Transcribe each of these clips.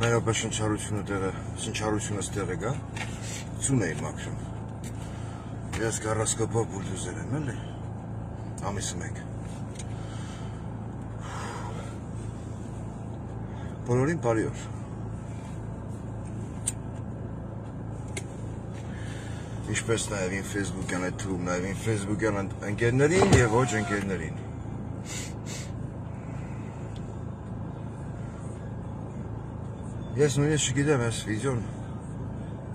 Մերոպե շնչարությունը ստեղ է գա, ծուն էի մաքրում, ես գարասկոպով բուլդուզեր եմ էլի, ամիսը մեկ, բոլորին բարի օր, ինչպես նաև իմ ֆեյսբուքյան է թվում, նաև իմ ֆեյսբուքյան ընկերներին և ոչ ընկերներին, Ես նույնիսկ չգիտեմ այս վիդեոն,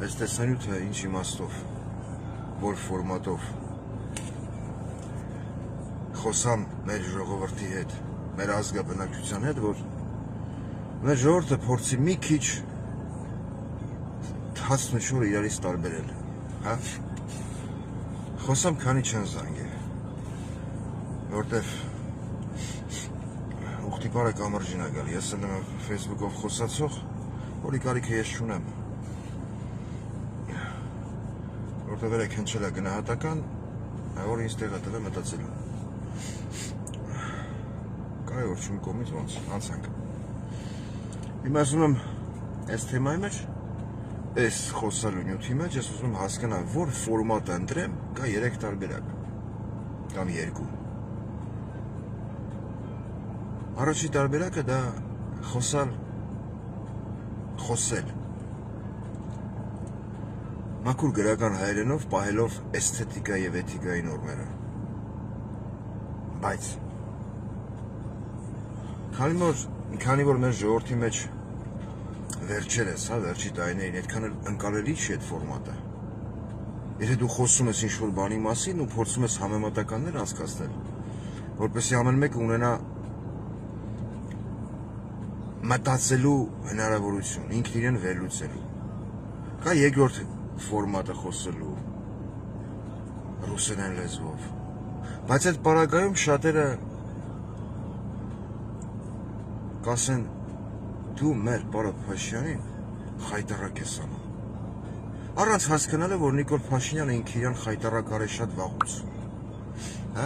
այս տեսանյութը ինչ իմաստով, որ ֆորմատով խոսամ մեր ժողովրդի հետ, մեր ազգաբնակչության հետ, որ մեր ժողովուրդը փորձի մի քիչ հացն ու շորը իրարից տարբերել, հա? Խոսամ քանի չեն զանգել, որտև ուխտի պարը կամրջին է գալի, ես եմ ֆեյսբուքով խոսացող, որի կարիքը ես չունեմ, որտեղ վերեք հնչել է գնահատական, որ ինձ տեղը տվել մտածելու։ Կարի որ չում կողմից ոնց, անցանք։ Հիմա ասում եմ, այս թեմայի մեջ, այս խոսալու նյութի մեջ, ես ուզում եմ հասկանամ, որ ֆորմատ ընտրեմ, կա 3 տարբերակ, կամ 2։ Առաջի տարբերակը դա խոսել, մաքուր գրական հայերենով պահելով էսթետիկա և էթիկայի նորմերը, բայց քանի որ մեր ժողովրդի մեջ վերջերս, վերջի տարիներին այդքան ընկալելի չի այդ ֆորմատը, եթե դու խոսում ես ինչ-որ բանի մասին ու փորձում ես համեմատականներ անցկացնել, որպեսզի ամեն մեկը ունենա մտածելու հնարավորություն, ինքն իրեն վերլուծելու։ Կա երկրորդ ֆորմատը խոսելու ռուսերեն լեզվով։ Բայց այդ պարագայում շատերը կասեն դու մեր պարոն Փաշինյանին խայտառակ ես անում։ Առանց հասկանալը, որ Նիկոլ Փաշինյանը ինքը իրան խայտառակ արել շատ վաղուց։ Հա?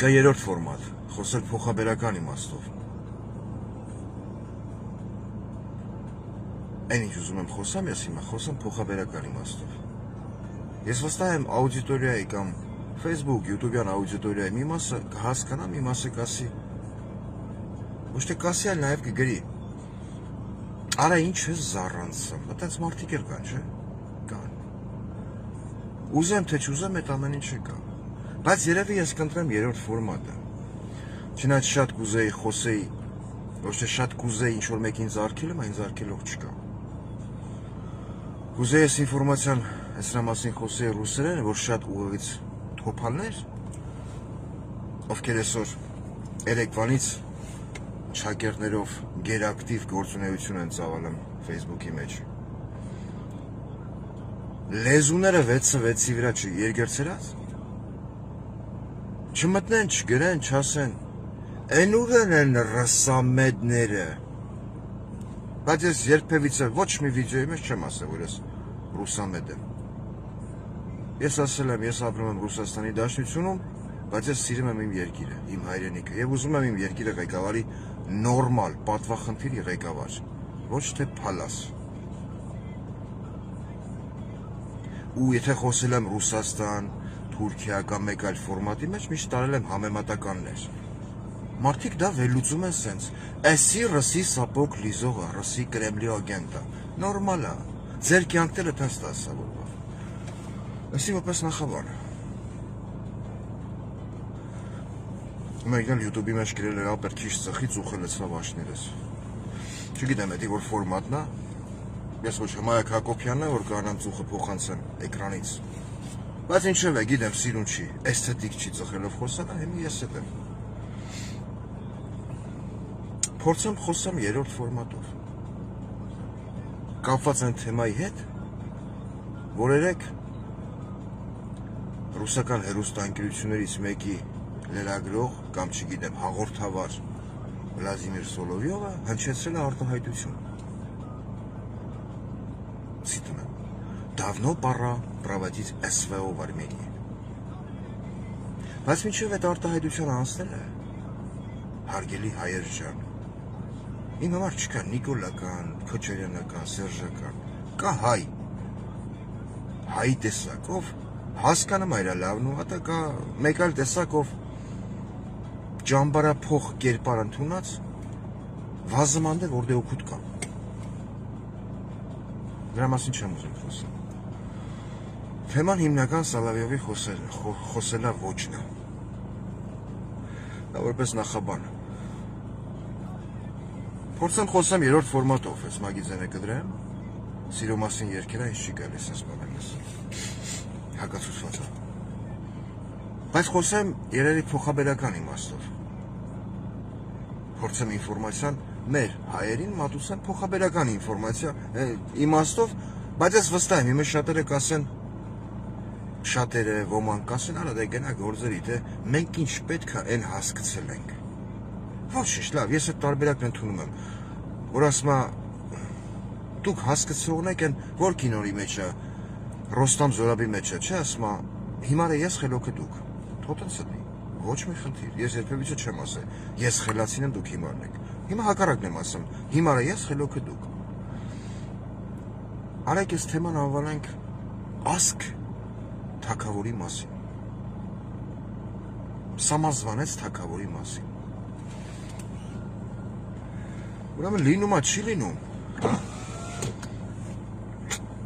Կա երրորդ ֆորմատ, խոսել փոխաբերական իմաստով։ Այն ինչ ուզում եմ խոսամ ես հիմա, խոսամ փոխաբերական իմաստով։ Ես վստահ եմ աուդիտորիայի կամ Facebook, YouTube-յան աուդիտորիայի մի մասը կհասկանա, մի մասը կասի, ոչ թե կասի, այլ նաև կգրի։ Արա ինչ ես զառանցում, այդպես մարդիկ էլ կան, չէ՞։ Կան։ Ուզեմ թե չուզեմ, այդ ամեն ինչը կա։ Բայց երևի ես կընտրեմ երրորդ ֆորմատը։ Չնայած շատ կուզեի խոսեի, ոչ թե շատ կուզեի ինչ-որ մեկին զարգելում, այն զարգելող չկա։ Կուզեի ես ինֆորմացիան այսրա մասին խոսեի ռուսերեն, որ շատ ուղղից թոփալներ, ովքեր այսօր երեկվանից չակերտներով գերակտիվ գործունեություն են ծավալում Facebook-ի մեջ։ Լեզուները 6-ի վրա երկերցրած, չմտնեն, չգրեն, չասեն, են ուրեն են ռսամեդները, բայց ես երբևիցե ոչ մի վիդեոյի մեջ չեմ ասել, որ ես ռուսամեդ եմ։ Ես ասել եմ, ես ապրում եմ Ռուսաստանի Դաշնությունում, բայց ես սիրում եմ իմ երկիրը, իմ հայրենիքը, և ուզում եմ իմ երկիրը ղեկավարի նորմալ, պատվախնդիրի ղեկավար, ոչ թե փալաս։ Ու եթե խոսել եմ Ռուսաստան, Թուրքիա կամ մեկ այլ ֆորմատի մեջ, միշտ տարել եմ համեմատականներ։ Մարդիկ դա վերլուծում են սենց, էսի ռսի սապոկ լիզողը, ռսի կրեմլի ագենտը, նորմալ է, ձեր կյանքները տես տասավորվավ։ Էսի ոպես նախավար։ Մեկն YouTube-ի մեջ գրել էր ապեր քիչ ծխից ուխը լցրավ աշներս։ Չգիտեմ, էդի որ ֆորմատն է, ես ոչ Հմայակ Հակոբյանն է, որ կանան ծուխը փոխանցեն էկրանից։ Բայց ինչև է, գիտեմ, սիրուն չի, էսթետիկ չի ծխելով խոսալը, հիմի ես էդ եմ։ Փորձեմ խոսամ երրորդ ֆորմատով։ Կապված այն թեմայի հետ, որ երեք ռուսական հեռուստաընկերություններից մեկի լրագրող կամ չգիտեմ հաղորդավար Վլադիմիր Սոլովյովը հնչեցրել է արտահայտություն։ Цитում եմ. Давно пора проводить СВО в Армении։ Բայց մինչև այդ արտահայտությունը անցնել է, հարգելի հայեր ջան, Իմ համար չկա Նիկոլական, Քոչարյանական, Սերժական, կա հայ։ Հայ տեսակով հասկանում այրա լավն ու հատա կա մեկ այլ տեսակով ջամբարափող կերպար ընդունած վազմաններ որտեղ օգուտ կա։ Դրա մասին չեմ ուզում խոսել։ Թեման հիմնական Սալավյովի խոսելա ոչն է։ Դա որպես նախաբան։ Փորձեմ խոսեմ երրորդ ֆորմատով, ես մագիզենը կդրեմ, սիրո մասին երկերա ինչ չի գալիս ես բանալես։ Հակացուցված է։ Բայց խոսեմ երևի փոխաբերական իմաստով։ Փորձեմ ինֆորմացիան մեր հայերին մատուցեմ փոխաբերական ինֆորմացիա իմաստով, բայց ես վստահ եմ, հիմա շատերը կասեն, շատերը ոմանք կասեն, արա դե գնա գործերի, թե մենք ինչ պետք է այն հասկացել ենք։ Ոչինչ, լավ, ես այդ տարբերակն ընդունում եմ, որ ասում է դուք հասկացողն եք այն որ կինորի մեջ է, Ռոստամ Զորաբի մեջ է, չէ, ասում է հիմարը ես խելոքը դուք, թոթենց է ոչ մի խնդիր, ես երբևիցե չեմ ասել, ես խելացին եմ դուք հիմարն եք, հիմա հակառակն եմ ասում, հիմարը ես խելոքը դուք։ Արեք ես թեման անվանենք ասկ թագավորի մասին, սամազվանեց թագավորի մասին։ Ուրեմն լինում է, չի լինում,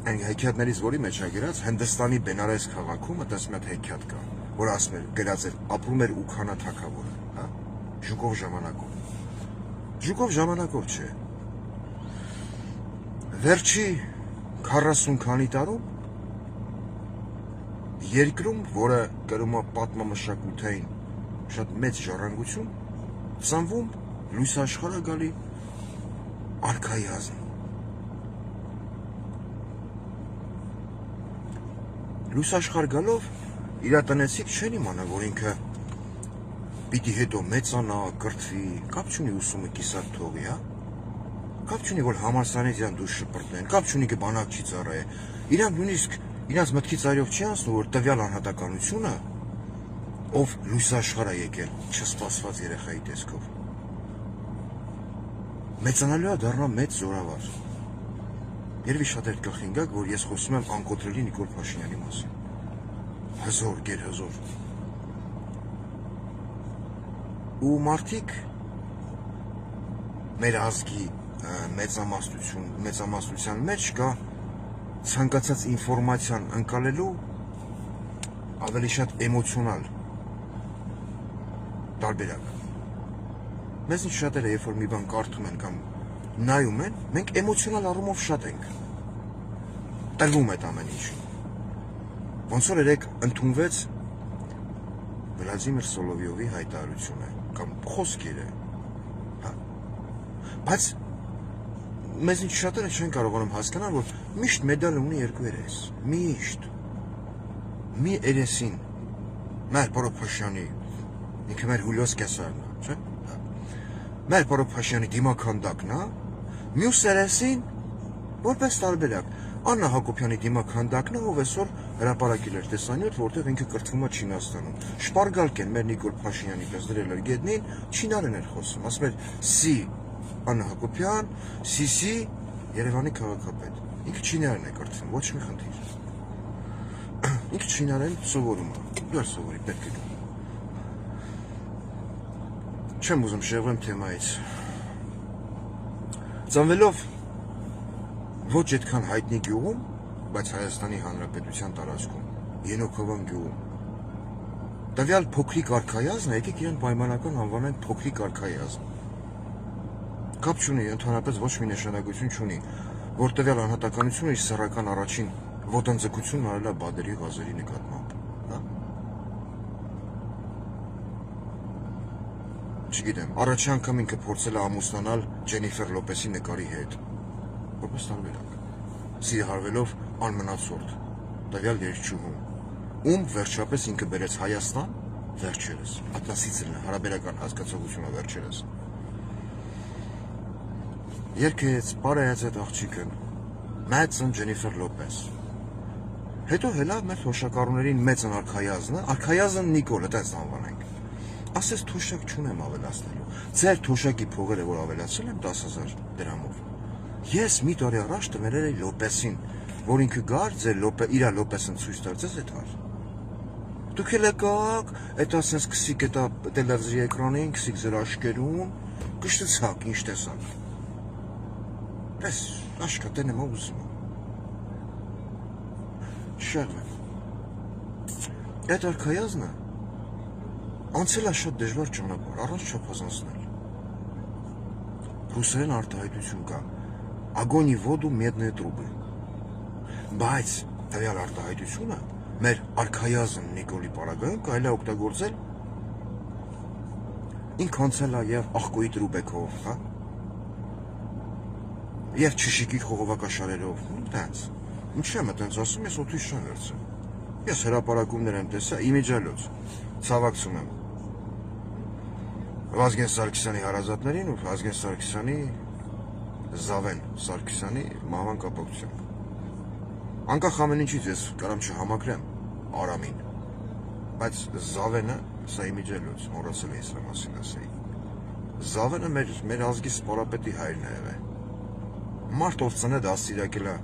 այն հեքիաթներից որի մեջ է գրած Հնդստանի Բենարես քաղաքում այդպես մի հատ հեքիաթ կա, որ ասում էր գրած էր ապրում էր Ուքանա թագավորը, հա, Ժուկով ժամանակով։ Ժուկով ժամանակով չէ։ Վերջի 40 քանի տարում երկրում, որը կրում է պատմամշակութային շատ մեծ ժառանգություն, ծնվում լույս աշխարհը գալի արքայազն։ Լույս աշխարհ գալով իր տնեցիք չեն իմանա, որ ինքը պիտի հետո մեծանա, կրթվի, կապ չունի ուսումը կիսատ թողի, հա։ Կապ չունի, որ համալսարանից դուրս շպրտեն, կապ չունի, որ բանակ չի ծառայ։ Իրանք նույնիսկ իրանց մտքից այրով չի անցնում, որ տվյալ անհատականությունը, ով լույս աշխարհ է եկել, չսպասված երեխայի տեսքով, մեծանալու է դառնա մեծ զորավար։ Երևի շատ էր գլխին գաք, որ ես խոսում եմ անկոտրելի Նիկոլ Փաշինյանի մասին։ Հզոր, գերհզոր։ Ու մարդիկ մեր ազգի մեծամասնության մեջ կա ցանկացած ինֆորմացիան ընկալելու ավելի շատ էմոցիոնալ տարբերակ։ Մեզ ինչ շատերը երբ որ մի բան կարդում են կամ նայում են, մենք էմոցիոնալ առումով շատ ենք։ Տրվում այդ ամեն ինչին։ Ոնց որ երեք ընդունվեց Վլադիմիր Սոլովյովի հայտարարությունը կամ խոսքերը։ Հա։ Բայց մեզ ինչ շատերը չեն կարողանում հասկանալ, որ միշտ մեդալը ունի երկու երես։ Միշտ։ Մի երեսին մեր Պորոփաշյանի, ինքը մեր Հուլիոս Կեսարն է, չէ՞։ Մեր Պորոփաշյանի դիմականդակն է, մյուս երեսին որպես տարբերակ Աննա Հակոբյանի դիմականդակն է, ով այսօր հրապարակել էր տեսանյութ, որտեղ ինքը կրթվում է Չինաստանում։ Շպարգալկեն մեր Նիկոլ Փաշինյանի պես դրել էր գետնին, չինարեն էր խոսում, ասում էր «Սի Աննա Հակոբյան, Սիսի Երևանի քաղաքապետ»։ Ինքը չինարեն է կրթվում, ոչ մի խնդիր։ Ինքը չինարեն սովորում է, դու ես սովորի, պետք է գա։ Չեմ ուզում շեղվեմ թեմայից։ Ծնվելով ոչ այդքան հայտնի գյուղում, բայց Հայաստանի Հանրապետության տարածքում, Ենոքովան գյուղում։ Տվյալ փոքրիկ արքայազնը, եկեք իրեն պայմանական անվանենք փոքրիկ արքայազն։ Կապ չունի, ընդհանրապես ոչ մի նշանակություն չունի, որ տվյալ անհատականությունը իր սեռական առաջին ոտնձգությունն արել է բادرի Ղազարի նկատմամբ, հա։ Չգիտեմ, առաջի անգամ ինքը փորձել է ամուսնանալ Ջենիֆեր Լոպեսի նկարի հետ, որպես տարբերակ, սիրահարվելով անմնացորդ, տվյալ երգչուհուն, ում վերջապես ինքը բերեց Հայաստան վերջերս, Ատլասիցելն հարաբերական հասկացողությունը վերջերս։ Երկեց, պարայած այդ աղջիկն, մեծն Ջենիֆեր Լոպես։ Հետո հելա մեր հոշակառուներին մեծն արքայազնը, արքայազն Նիկոլ, այդպես անվանենք։ ասես թոշակ չունեմ ավելացնելու։ Ձեր թոշակի փողերը որ ավելացել եմ 10,000 դրամով։ Ես մի տարի առաջ տվել էի Լոպեսին, որ ինքը գար ձեր իր Լոպեսին ցույց տալիս այդ հար։ Դուք էլ եկաք, այդ ասես քսիկ այդ տելևիզորի էկրանին, քսիկ ձեր աշկերուն, կշտցակ, ինչ տեսակ։ Պես աշխատեն եմ ուզում։ Շեղվեմ։ Այդ արքայազնը անցել է շատ դժվար ճանապարհ, առանց չափազանցնել։ Ռուսերեն արտահայտություն կա, огонь и воду медные трубы։ Բայց տվյալ արտահայտությունը մեր արքայազն Նիկոլի պարագայում կարելի է օգտագործել ինք անցել է եւ աղկոյի տրուբեկով, հա։ Եվ չշիկի խողովակաշարերով, տենց։ Ինչ եմ տենց ասում, ես օդի շան վերցրել։ Ես հրապարակումներ եմ տեսա, իմիջալոց, ցավակցում եմ։ Վազգեն Սարգսյանի հարազատներին ու Վազգեն Սարգսյանի Զավեն Սարգսյանի մահվան կապակցությամբ։ Անկախ ամեն ինչից ես կարամ չհամակրեմ Արամին, բայց Զավենը սա իմիջալոց, մոռացել էի սրա մասին ասեի։ Զավենը մեր ազգի սպորապետի հայրն է եղել։ Մարդ ով ծնե դաստիարակել է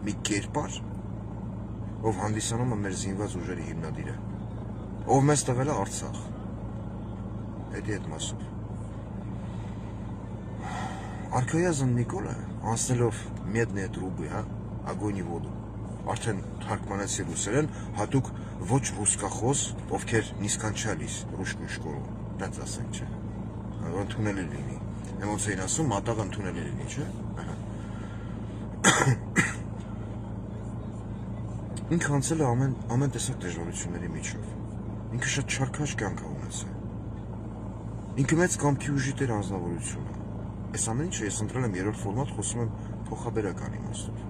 մի կերպար, ով հանդիսանում է մեր զինված ուժերի հիմնադիրը, ով մեզ տվել է Արցախ, հետի այդ մասով։ Արքայազն Նիկոլը, անցնելով Медные трубы, հա, огонь и воду, արդեն թարգմանեցի ռուսերեն, հատուկ ոչ ռուսկախոս, ովքեր նիսկանչալիս ռուշկու շկոլում, դած ասենք չէ, որ ընդունել լինի, էմոցիային ասում, մատաղ ընդունել լինի, չէ, ինքը անցել է ամեն տեսակ դժվարությունների միջով, ինքը շատ չարքաշ կյանք է ունեցել, ինքը մեծ կամքի ուժի տեր անձնավորություն է, այս ամեն ինչը ես ընտրել եմ երրորդ ֆորմատ, խոսում եմ փոխաբերական իմաստով։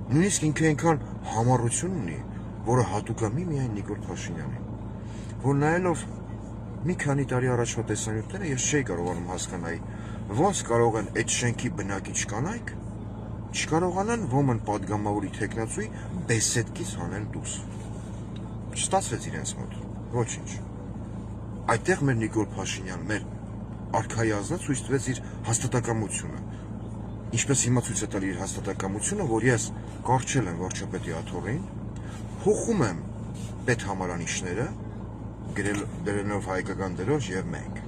Նույնիսկ ինքը այնքան համառություն ունի, որը հատուկ է միայն Նիկոլ Փաշինյանին, որ նայելով մի քանի տարի առաջվա տեսանյութերը ես չէի կարողանում հասկանալ, ոնց կարող են այդ շենքի բնակիչ կանայք չկարողանան ոմն պատգամավորի թեկնածուի բեսեդկից հանել դուրս։ Չստացվեց իրենց մոտ, ոչինչ։ Այդտեղ մեր Նիկոլ Փաշինյան, մեր արքայազնը ցույց տվեց իր հաստատակամությունը։ Ինչպես հիմա ցույց է տալ իր հաստատակամությունը, որ ես կարճել եմ վարչապետի աթոռին, հոխում եմ պետհամարանիշները, գրելով հայկական դրոշ եւ մենք։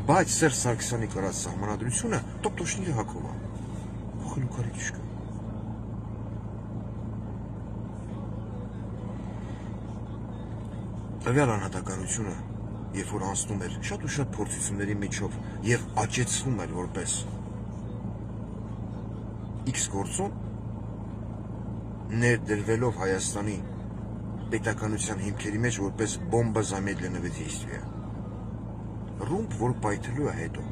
Բայց Սերժ Սարգսյանի կրած սահմանադրությունը տոպտոշնի հակով է։ Փոխելու կարիք չկա։ Տվյալ անհատականությունը, երբ որ անցնում էր շատ ու շատ փորձությունների միջով եւ աճեցվում էր որպես X գործում, ներդրվելով Հայաստանի պետականության հիմքերի մեջ որպես բոմբա замедленного действия։ Ռումբ, որ պայթելու է հետո։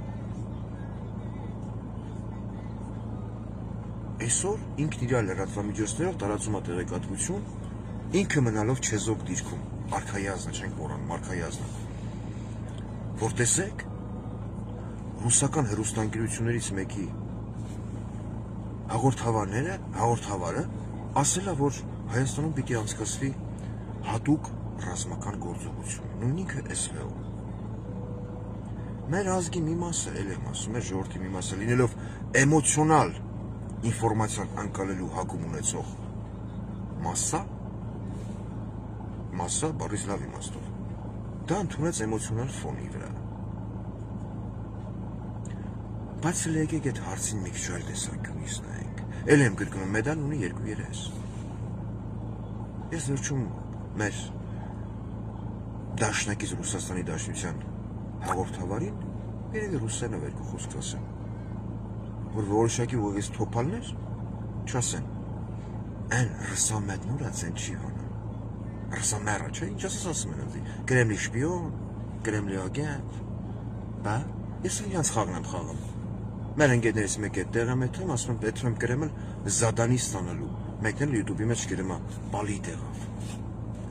Այսօր ինքն իր լրատվամիջոցներով տարածում է տեղեկատվություն, ինքը մնալով չեզոք դիրքում, արքայազնը չենք մոռանում, արքայազնը։ Որ տեսեք, ռուսական հեռուստաընկերություններից մեկի հաղորդավարը ասել է, որ Հայաստանում պիտի անցկացվի հատուկ ռազմական գործողություն, նույն ինքը SVO։ Մեր ազգի մի մասը, էլ եմ ասում, մեր ժողովրդի մի մասը լինելով էմոցիոնալ ինֆորմացիան անցալելու հակում ունեցող մասսա բառից լավ իմաստով, դա ընդունեց էմոցիոնալ ֆոնի վրա։ Բայց եկեք այդ հարցին մի քիչ այլ տեսանկյունից նայենք։ Էլ եմ կրկնում, մեդալն ունի երկու երես։ Ես վերջում մեր դաշնակից Ռուսաստանի Դաշնության հաղորդավարին երևի ռուսերենով երկու խոսք ասեմ, որ որոշակի ուղղակի թոփալներ չասեն, այն ռսամետնուրա ցեն չի հանում։ Ռսամերա, չէ՞, ինչ ասում են ինձ։ Կրեմլի շպիոն, Կրեմլի ագենտ։ Բա, ես ինձ խաղն եմ խաղում։ Մեր ընկերներից մեկը տեղ եմ եթում, ասում եմ պետք է կրեմլ զադանի ստանալու։ Մեկն էլ YouTube-ի մեջ գրում է բալի տեղով։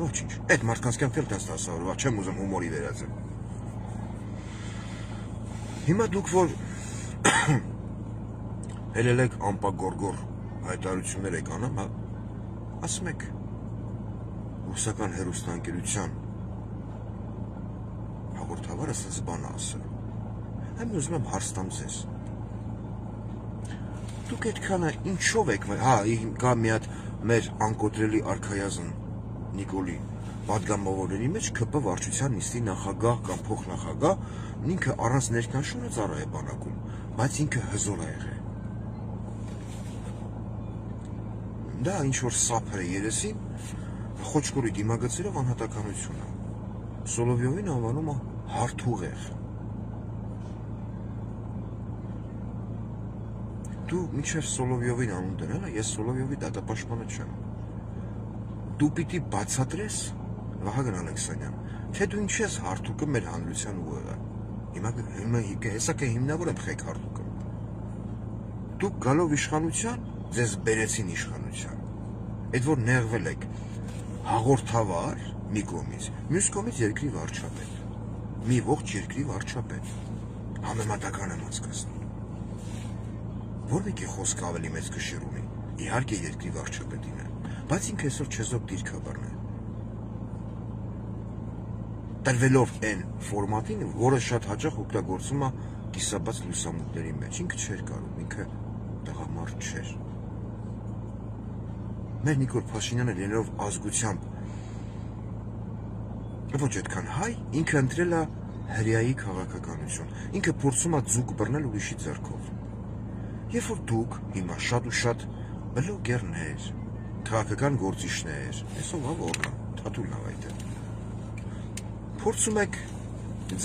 Ոչինչ, այդ մարդկանց կյանքն էլ տես դասավորված, չեմ ուզում հումորի վերածել։ Հիմա դուք որ հելելեք ամպագորգոր հայտարարություններ եք անում, ասում եք ռուսական հեռուստաընկերության հաղորդավարը ասես բան ասել։ Այն ուզում եմ հարց տամ ձեզ։ Դուք այդքանը ինչով եք, կա մի հատ մեր անկոտրելի արքայազն Նիկոլի պատգամավորների մեջ ԿՊ վարչության նիստի նախագահ կամ փոխնախագահ, ինքը առանց ներքնաշունը ծառա է բանակում, բայց ինքը հզոր է եղել։ Դա ինչ որ սափր է երեսին, խոչկորի դիմագծերով անհատականություն է։ Սոլովյովին անվանում է հարթուղեղ։ Դու մինչև Սոլովյովին անուն դնելը, ես Սոլովյովի դատապաշտպանը չեմ։ Դու պիտի բացատրես, Վահագն Ալեքսանյան, թե դու ինչ ես հարթուկը մեր հանրության ուղեղը։ Հիմա հեսա կը հիմնավոր եմ խեք հարթուկը։ Դուք գալով իշխանության, ձեզ բերեցին իշխանության։ Այդ որ նեղվել եք հաղորդավար մի կողմից, մյուս կողմից երկրի վարչապետ։ Մի ողջ երկրի վարչապետ։ Համեմատական եմ անցկացնում։ Որ մեկի խոսքը ավելի մեծ կշիռ ունի, իհարկե երկրի վարչապետին է, բայց ինքը այսօր չեզոք դիրքաբարն է։ Տրվելով այն ֆորմատին, որը շատ հաճախ օգտագործում է կիսաբաց լուսամուտների մեջ, ինքը չէր կարող, ինքը տղամարդ չէր։ Մեր Նիկոլ Փաշինյանը լինելով ազգությամբ ոչ այդքան հայ, ինքը ընտրել է հրեայի քաղաքականություն, ինքը փորձում է ձուկ բռնել ուրիշի ձեռքով։ Երբ որ դուք հիմա շատ ու շատ բլոգերներ, քաղաքական գործիչներ, այսօր ավորն, թաթուլն ավայտը, փորձում եք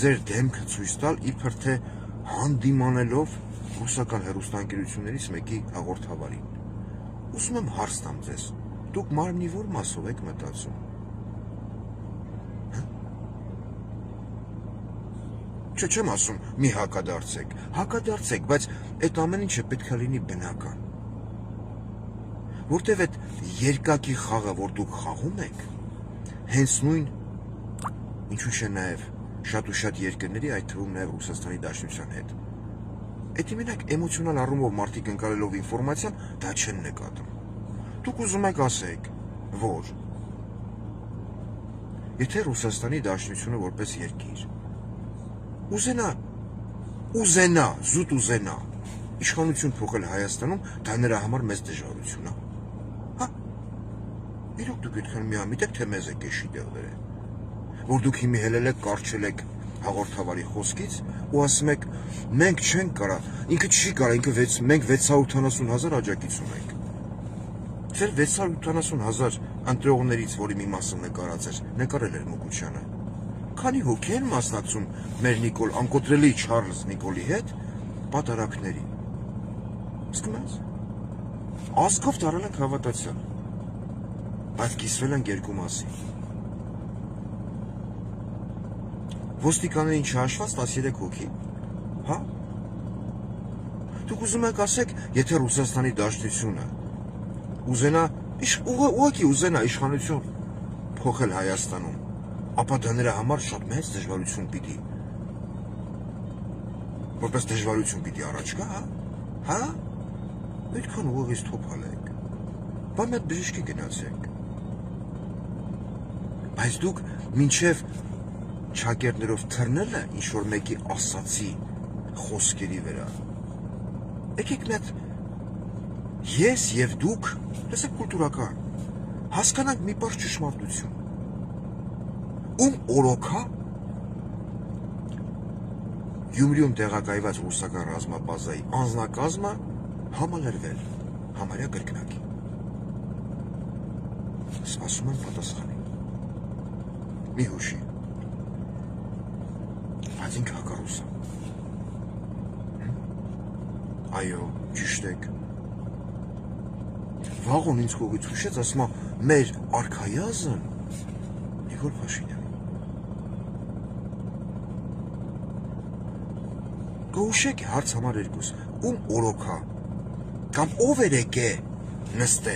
ձեր դեմքը ցույց տալ իբր թե հանդիմանելով ռուսական հեռուստաընկերություններից մեկի հաղորդավարին։ Ուզում եմ հարց տամ ձեզ, դուք մարմնի որ մասով եք մտածում։ Չեմ ասում մի հակադարձեք, բայց այդ ամեն ինչը պետք է լինի բնական։ Որտեվ այդ երկակի խաղը, որ դուք խաղում եք, հենց նույն ինչու՞ չէ նաև շատ ու շատ երկրների, այդ թվում նաև Ռուսաստանի Դաշնության հետ։ Այդ մենակ էմոցիոնալ առումով մարդիկ ընկալելով ինֆորմացիան, դա չեն նկատում։ Դուք ուզում եք ասեք, որ եթե Ռուսաստանի Դաշնությունը որպես երկիր զուտ ուզենա իշխանություն փոխել Հայաստանում, դա նրա համար մեծ դժվարություն է։ Հա։ Իրոք դուք այդքան միամիտ եք, թե մեզ եք էշի տեղ վերել։ Որ դուք հիմի հելել եք, կարճել եք հաղորդավարի խոսքից ու ասում եք, մենք չենք կարա, ինքը չի կարա, մենք 680,000 աջակից ունենք։ Ձեր 680,000 ընտրողներից, որի մի մասը նկարել էր Մուկուչյանը։ Քանի հոգի են մասնակցում մեր Նիկոլ, անկոտրելի Չարլզ Նիկոլի հետ պատարակների։ Իսկում ես։ Ազգով դարել ենք հավատացյալ, բայց կիսվել ենք երկու մասի։ Ոստիկաններին չհաշված 13 հոգի, հա։ Դուք ուզում եք ասեք, եթե Ռուսաստանի Դաշնությունը ուզենա իշխանություն փոխել Հայաստանում, ապա դա նրա համար շատ մեծ դժվարություն պիտի։ Որպես դժվարություն պիտի առաջ գա, հա։ Այդքան ուղղից թոփալեք։ Բա մի հատ բժշկի գնացեք։ Բայց դուք մինչև չակերտներով թռնելը ինչ որ մեկի ասացի խոսքերի վրա։ Եկեք մի հատ ես եւ դուք, տեսեք կուլտուրական, հասկանանք մի բառ ճշմարտություն։ Ում օրոքա Գյումրիում տեղակայված ռուսական ռազմաբազայի անձնակազմը համալրվել, համարյա կրկնակի։ Սպասում եմ պատասխանի։ Մի հուշի։ Բայց ինքը հակառուս է։ Այո, ճիշտ եք։ Վաղոն ինձ կողից հուշեց, ասում է, մեր արքայազն Նիկոլ Փաշինյան։ Կհուշեք հարց համար երկուս, ում օրոքա, կամ ով էր եկե նստե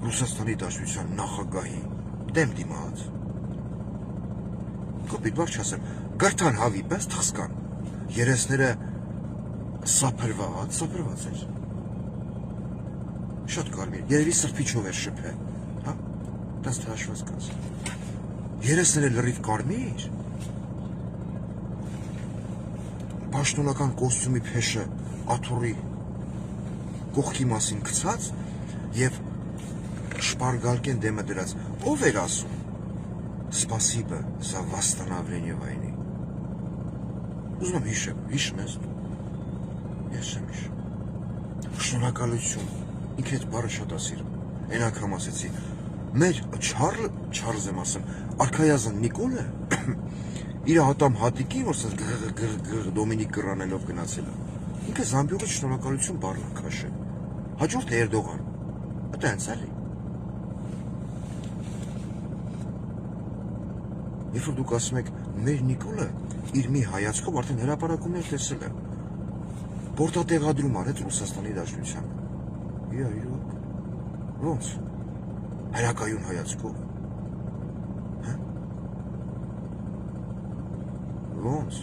Ռուսաստանի Դաշնության նախագահի դեմ դիմաց։ Կոպիտ բառ չասեմ, գրթան հավի պես թխսկան, երեսները սափրված էր։ Շատ կարմիր, երևի սրբիչով էր շփել, հա։ Դա հաշված կաց։ Երեսները լրիվ կարմիր։ Պաշտոնական կոստյումի փեշը աթոռի կողքի մասին գցած եւ շպարգալկեն դեմը դրած։ Ով էր ասում։ Спасибо за восстановление войны։ Ուզում եմ հիշեմ ես։ Ես եմ հիշում։ Շնորհակալություն։ Ինքը այդ բառը շատ ասիր։ Այն անգամ ասեցի։ Մեր Չարլզ եմ ասում, արքայազն Նիկոլը իր հատամ հատիկին, որ ասես Դոմինիկ կրանելով գնացել է։ Ինքը Զամբիոյից շնորհակալություն բառն է քաշել։ Հաջորդը Էրդողան։ Դա հենց էլի։ Երբ որ դուք ասում եք մեր Նիկոլը իր մի հայացքով արդեն հրապարակումներ տեսել է։ Պորտատեղադրում արեց Ռուսաստանի Դաշնությանը։ Իրոք։ Ոնց։ Հրակայուն հայացքով։ Հա։ Ոնց։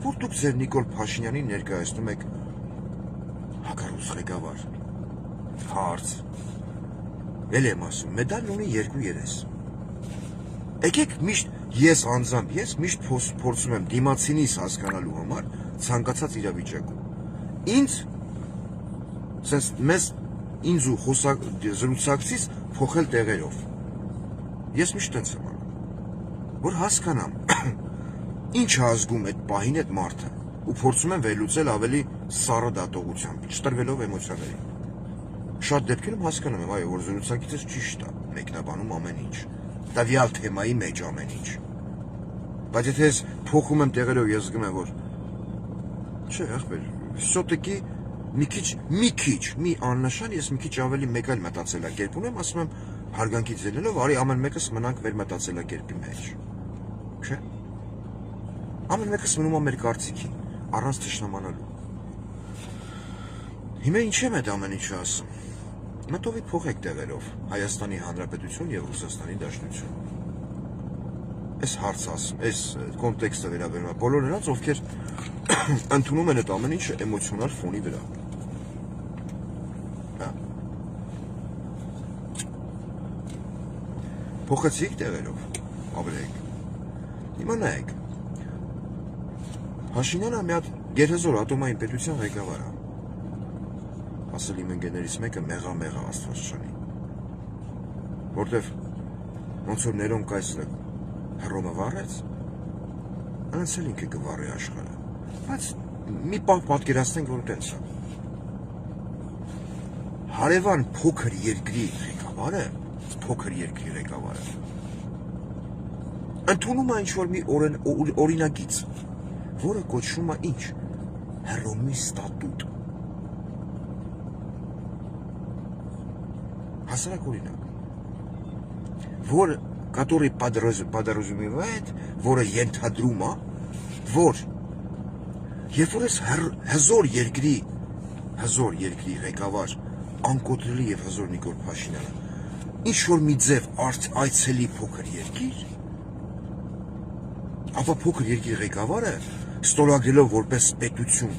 Որ դուք ձեր Նիկոլ Փաշինյանին ներկայացնում եք հակառուս ղեկավար։ Հարց։ Էլ եմ ասում, մեդալն ունի երկու երես։ Եկեք միշտ ես անձամբ միշտ փորձում եմ դիմացինիս հասկանալու համար ցանկացած իրավիճակում։ Ինձ ինձ ու զրուցակցից փոխել տեղերով։ Ես միշտ տենց եմ անում, որ հասկանամ ինչ է ազգում այդ պահին այդ մարդը ու փորձում եմ վերլուծել ավելի սառը դատողությամբ, չտրվելով էմոցիաներին։ Շատ դեպքերում հասկանում եմ, այո, որ զրուցակիցս ճիշտ է, մեկնաբանում ամեն ինչ, տվյալ թեմայի մեջ ամեն ինչ։ Բայց եթե ես փոխում եմ տեղերով, ես զգում եմ, որ չէ, ախպեր, սոտեկի մի աննշան, ես մի քիչ ավելի մեկ այլ մտածելակերպ ունեմ, ասում եմ հարգանքից ելնելով, արի ամեն մեկս մնանք մեր մտածելակերպի մեջ։ Չէ։ Ամեն մեկս մնում է մեր կարծիքին, առանց թշնամանալու։ Հիմա ինչ եմ այդ ամեն ինչը ասում։ Մտովի փոխեք տեղերով Հայաստանի Հանրապետություն եւ Ռուսաստանի Դաշնություն։ Այս հարցը ասում, այս կոնտեքստը վերաբերում է բոլոր նրանց, ովքեր ընդունում են այդ ամեն ինչը էմոցիոնալ ֆոնի վրա։ Հա։ Փոխեցիք տեղերով, ապրեք։ Հիմա նայեք։ Փաշինյանը մի հատ գերհզոր ատոմային պետության ղեկավար է։ Ասել իմ ընկերներից մեկը մեղա Աստվածաշնչի։ Որտեվ ոնց որ Ներոն կայսրը Հռոմը վառեց, այնց էլ ինքը կվառի աշխարհը։ Բայց մի պահ պատկերացնենք, որ տենց է։ Հարևան փոքր երկրի ղեկավարը ընդունում է ինչ-որ մի օրինագիծ, որը կոչվում է ինչ։ Հռոմի ստատուտ։ Հասարակ օրինակ, который подразумевает, որը ենթադրում է, որ երբ որ ես հզոր երկրի ղեկավար, անկոտրելի եւ հզոր Նիկոլ Փաշինյանը, ինչ որ մի ձև այցելի փոքր երկիր, ապա փոքր երկրի ղեկավարը ստորագրելով որպես պետություն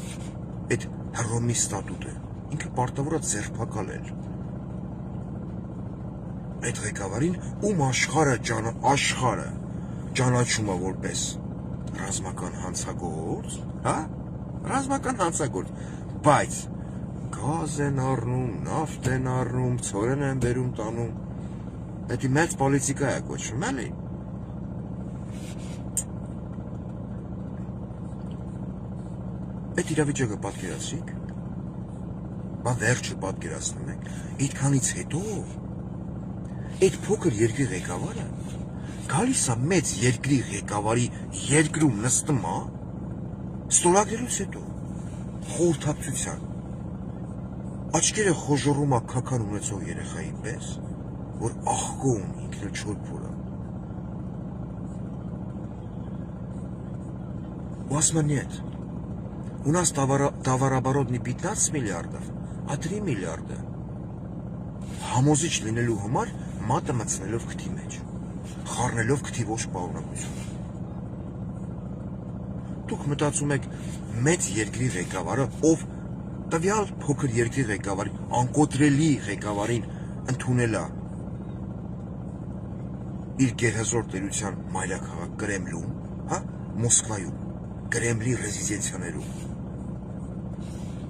այդ Հռոմի ստատուտը, ինքը պարտավոր է ձերբակալել այդ ղեկավարին, ում աշխարհը ճանաչում է որպես ռազմական հանցագործ, հա? Ռազմական հանցագործ, բայց գազ են առնում, նավթ են առնում, ցորեն են բերում տանում, դա մեծ պոլիտիկա է կոչվում, էլի։ Այդ իրավիճակը պատկերացրիք, բա վերջը պատկերացնում եք, այդքանից հետո այդ փոքր երկրի ղեկավարը գալիս է մեծ երկրի ղեկավարի երկրում նստում է, ստորագրելուց հետո խորհրդակցության աչքերը խոժոռում է քական ունեցող երեխայի պես, որ աղկոն ինքն էլ չոր փորը։ У вас нет. У нас товарооборот не 15 миллиардов, а 3 миллиарда. Համոզիչ լինելու համար մատը մտցնելով քթի մեջ, խառնելով քթի ոչ պարունակություն։ Դուք մտածում եք մեծ երկրի ղեկավարը, ով տվյալ փոքր երկրի ղեկավարի, անկոտրելի ղեկավարին ընդունել է իր գերհզոր տերության մայրաքաղաք Կրեմլում, հա, Մոսկվայում, Կրեմլի ռեզիդենցիաներում։